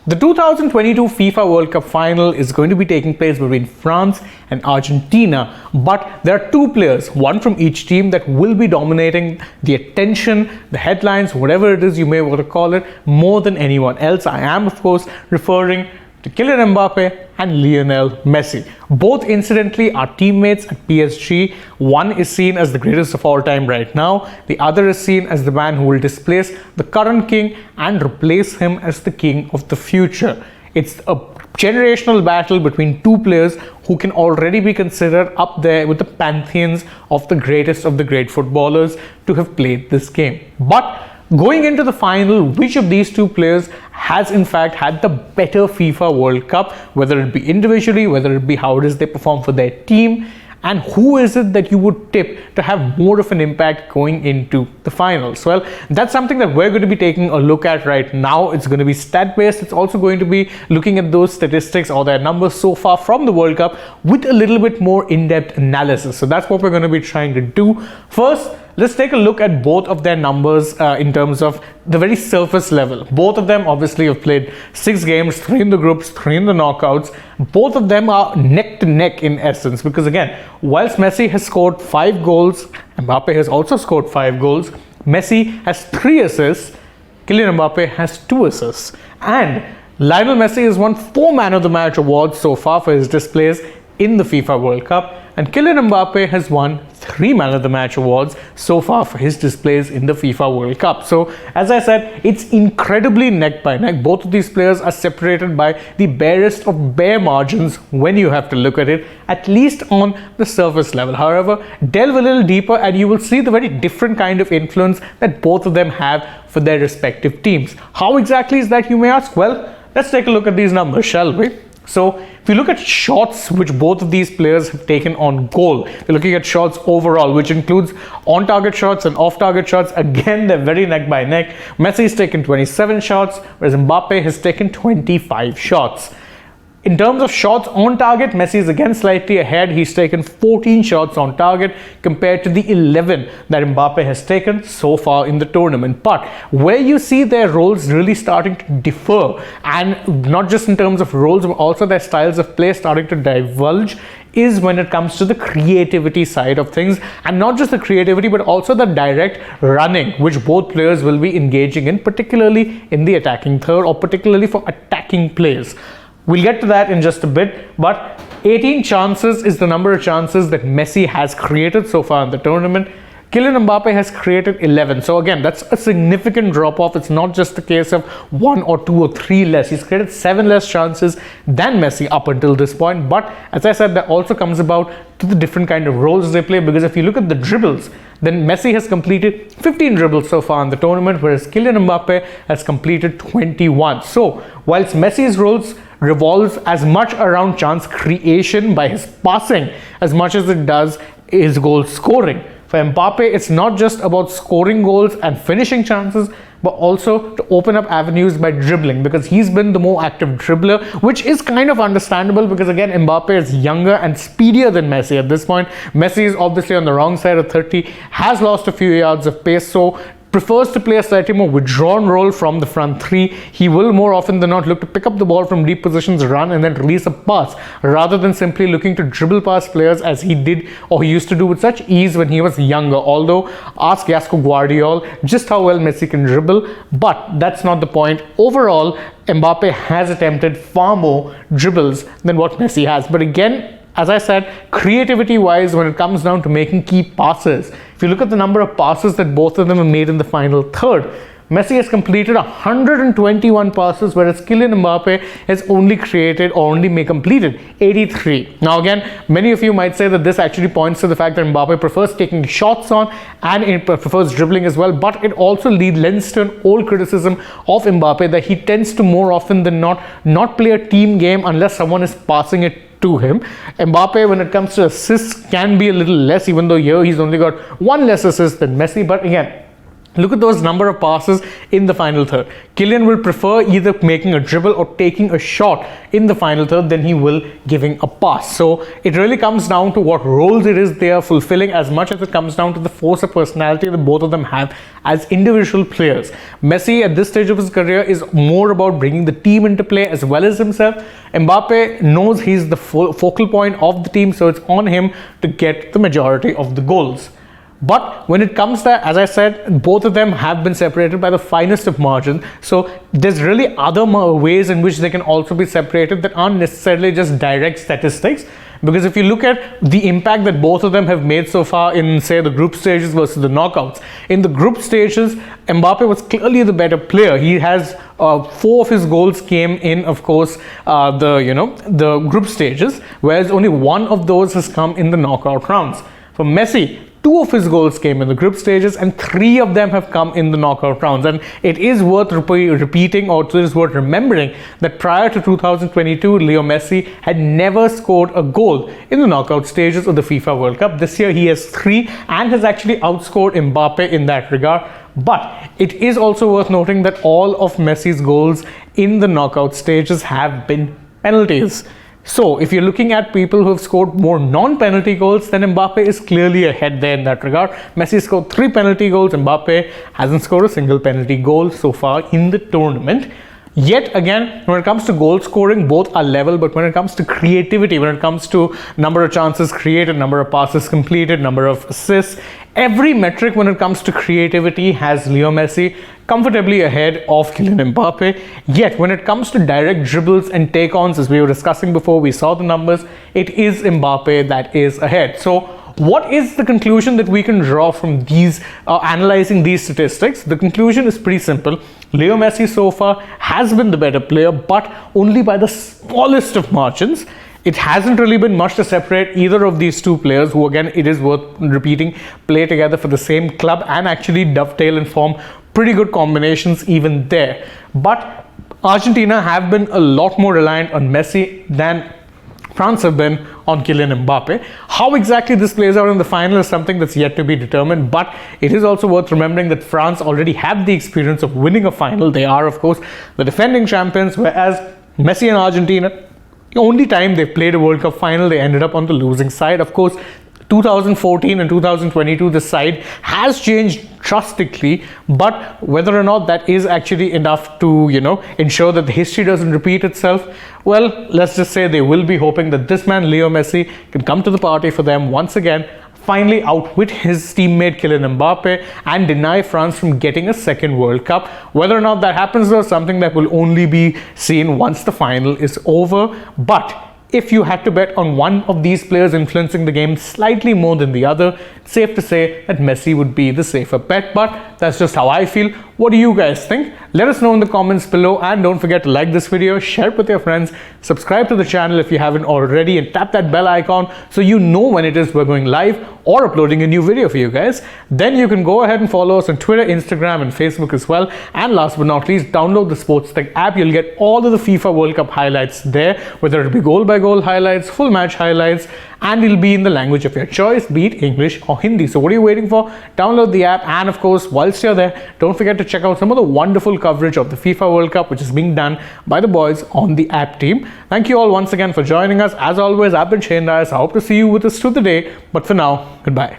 The 2022 FIFA World Cup final is going to be taking place between France and Argentina, but there are two players, one from each team, that will be dominating the attention, the headlines, whatever it is you may want to call it, more than anyone else. I am, of course, referring to Kylian Mbappe and Lionel Messi. Both, incidentally, are teammates at PSG. One is seen as the greatest of all time right now. The other is seen as the man who will displace the current king and replace him as the king of the future. It's a generational battle between two players who can already be considered up there with the pantheons of the greatest of the great footballers to have played this game. But going into the final, which of these two players has in fact had the better FIFA World Cup, whether it be individually, whether it be how it is they perform for their team, and who is it that you would tip to have more of an impact going into the finals? Well, that's something that we're going to be taking a look at right now. It's going to be stat-based. It's also going to be looking at those statistics or their numbers so far from the World Cup with a little bit more in-depth analysis. So that's what we're going to be trying to do. First, let's take a look at both of their numbers in terms of the very surface level. Both of them obviously have played 6 games, 3 in the groups, 3 in the knockouts. Both of them are neck to neck in essence, because again, whilst Messi has scored 5 goals, Mbappe has also scored 5 goals. Messi has 3 assists, Kylian Mbappe has 2 assists. And Lionel Messi has won 4 Man of the Match awards so far for his displays in the FIFA World Cup, and Kylian Mbappe has won 3 Man of the Match awards so far for his displays in the FIFA World Cup. So, as I said, it's incredibly neck by neck. Both of these players are separated by the barest of bare margins when you have to look at it, at least on the surface level. However, delve a little deeper and you will see the very different kind of influence that both of them have for their respective teams. How exactly is that, you may ask? Well, let's take a look at these numbers, shall we? So, if you look at shots which both of these players have taken on goal, we're looking at shots overall, which includes on-target shots and off-target shots. Again, they're very neck by neck. Messi has taken 27 shots, whereas Mbappe has taken 25 shots. In terms of shots on target, Messi is again slightly ahead. He's taken 14 shots on target compared to the 11 that Mbappe has taken so far in the tournament. But where you see their roles really starting to differ, and not just in terms of roles, but also their styles of play starting to diverge, is when it comes to the creativity side of things. And not just the creativity, but also the direct running, which both players will be engaging in, particularly in the attacking third, or particularly for attacking plays. We'll get to that in just a bit, but 18 chances is the number of chances that Messi has created so far in the tournament. Kylian Mbappe has created 11. So again, that's a significant drop-off. It's not just the case of 1 or 2 or 3 less. He's created 7 less chances than Messi up until this point. But as I said, that also comes about to the different kind of roles they play, because if you look at the dribbles, then Messi has completed 15 dribbles so far in the tournament, whereas Kylian Mbappe has completed 21. So whilst Messi's roles revolves as much around chance creation by his passing as much as it does his goal scoring, for Mbappe, it's not just about scoring goals and finishing chances, but also to open up avenues by dribbling, because he's been the more active dribbler, which is kind of understandable because again, Mbappe is younger and speedier than Messi at this point. Messi is obviously on the wrong side of 30, has lost a few yards of pace, so prefers to play a slightly more withdrawn role from the front 3. He will more often than not look to pick up the ball from deep positions, run, and then release a pass, rather than simply looking to dribble past players as he did, or he used to do with such ease when he was younger. Although, ask Jasko Guardiola just how well Messi can dribble, but that's not the point. Overall, Mbappe has attempted far more dribbles than what Messi has. But again, as I said, creativity-wise, when it comes down to making key passes, if you look at the number of passes that both of them have made in the final third, Messi has completed 121 passes, whereas Kylian Mbappe has only created or only completed 83. Now again, many of you might say that this actually points to the fact that Mbappe prefers taking shots on and it prefers dribbling as well, but it also lends to an old criticism of Mbappe that he tends to more often than not play a team game unless someone is passing it to him. Mbappe, when it comes to assists, can be a little less, even though here he's only got 1 less assist than Messi. But again, Look at those number of passes in the final third. Kylian will prefer either making a dribble or taking a shot in the final third than he will giving a pass. So it really comes down to what roles it is they are fulfilling, as much as it comes down to the force of personality that both of them have as individual players. Messi at this stage of his career is more about bringing the team into play as well as himself. Mbappe knows he's the focal point of the team, so it's on him to get the majority of the goals. But when it comes to, as I said, both of them have been separated by the finest of margins. So there's really other ways in which they can also be separated that aren't necessarily just direct statistics. Because if you look at the impact that both of them have made so far in, say, the group stages versus the knockouts. In the group stages, Mbappe was clearly the better player. He has 4 of his goals came in, of course, the group stages, whereas only 1 of those has come in the knockout rounds. For Messi, 2 of his goals came in the group stages and 3 of them have come in the knockout rounds. And it is worth repeating, or it is worth remembering, that prior to 2022, Leo Messi had never scored a goal in the knockout stages of the FIFA World Cup. This year he has 3 and has actually outscored Mbappe in that regard. But it is also worth noting that all of Messi's goals in the knockout stages have been penalties. So if you're looking at people who have scored more non-penalty goals, then Mbappe is clearly ahead there in that regard. Messi scored 3 penalty goals. Mbappe hasn't scored a single penalty goal so far in the tournament. Yet again, when it comes to goal scoring, both are level, but when it comes to creativity, when it comes to number of chances created, number of passes completed, number of assists, every metric when it comes to creativity has Leo Messi comfortably ahead of Kylian Mbappe. Yet when it comes to direct dribbles and take-ons, as we were discussing before, we saw the numbers, it is Mbappe that is ahead. So what is the conclusion that we can draw from these, analyzing these statistics? The conclusion is pretty simple. Leo Messi so far has been the better player, but only by the smallest of margins. It hasn't really been much to separate either of these 2 players, who, again, it is worth repeating, play together for the same club and actually dovetail and form pretty good combinations even there. But Argentina have been a lot more reliant on Messi than France have been on Kylian Mbappe. How exactly this plays out in the final is something that's yet to be determined, but it is also worth remembering that France already have the experience of winning a final. They are, of course, the defending champions, whereas Messi and Argentina, the only time they played a World Cup final, they ended up on the losing side. Of course, 2014 and 2022, the side has changed drastically, but whether or not that is actually enough to, ensure that the history doesn't repeat itself, well, let's just say they will be hoping that this man, Leo Messi, can come to the party for them once again, finally outwit his teammate Kylian Mbappe and deny France from getting a second World Cup. Whether or not that happens is something that will only be seen once the final is over. But if you had to bet on one of these players influencing the game slightly more than the other, it's safe to say that Messi would be the safer bet, but that's just how I feel. What do you guys think? Let us know in the comments below, and don't forget to like this video, share it with your friends, subscribe to the channel if you haven't already, and tap that bell icon so you know when it is we're going live or uploading a new video for you guys. Then you can go ahead and follow us on Twitter, Instagram, and Facebook as well. And last but not least, download the AajTak app. You'll get all of the FIFA World Cup highlights there, whether it be goal by goal highlights, full match highlights, and it'll be in the language of your choice, be it English or Hindi. So what are you waiting for? Download the app, and of course, whilst you're there, don't forget to check out some of the wonderful coverage of the FIFA World Cup, which is being done by the boys on the app team. Thank you all once again for joining us. As always, I've been Shane Dias. I hope to see you with us through the day, but for now, goodbye.